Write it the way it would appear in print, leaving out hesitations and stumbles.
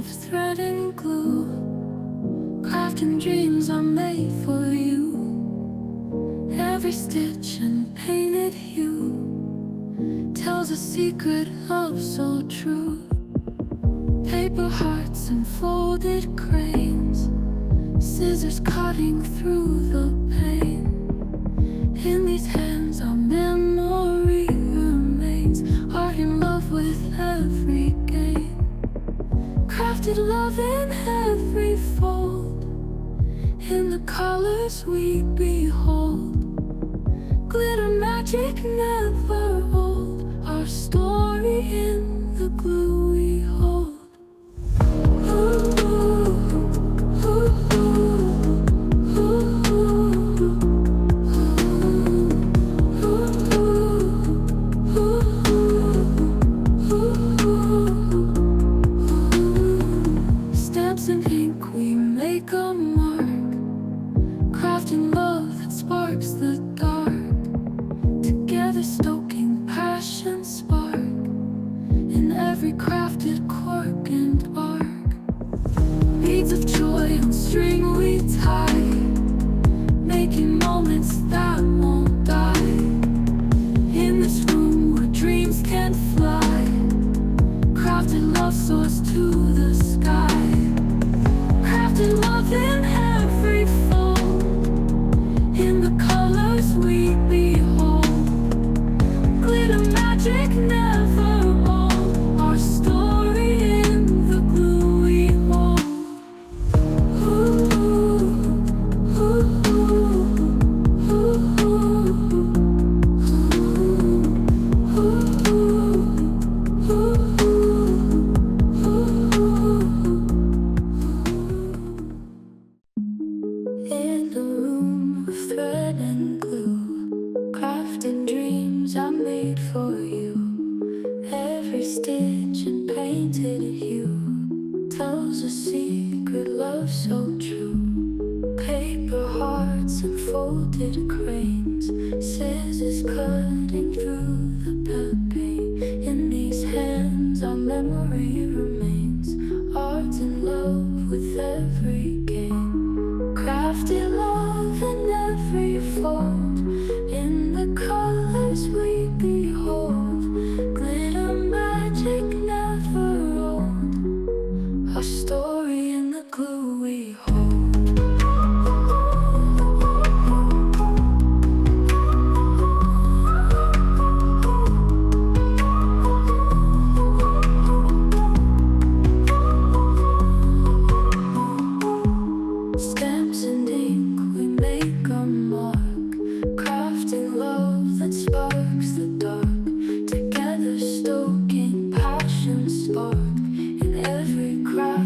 of thread and glue. Crafting dreams are made for you. Every stitch and painted hue tells a secret love so true. Paper hearts and folded cranes, scissors cutting through the pain. In these hands our memory remains, art in love with every gain. Crafted love in every fold, in the colors we behold. Glitter magic never old, our story in the glue we hold. Stamps and ink, we make a mark, crafting love that sparks the dark. Together stoking passion spark in every crafted cork and bark. Beads of joy on string we tie, making moments that won't die. In this room where dreams can fly, crafted love soars to the sky. Crafted love in every fold, in the colors we behold. Glitter magic never old, our story in the glue we hold. In a room of thread and glue, crafting dreams are made for you. Every stitch and painted hue tells a secret love so true. Paper hearts and folded cranes, scissors cutting through the pain. In these hands our memory remains, art in love with every game. Crafted love in every fold, in the colors we behold. Glitter magic never old, our story in the glue we hold. Stamps and ink, we make a mark, crafting love that sparks the dark. Together stoking passion spark in every craft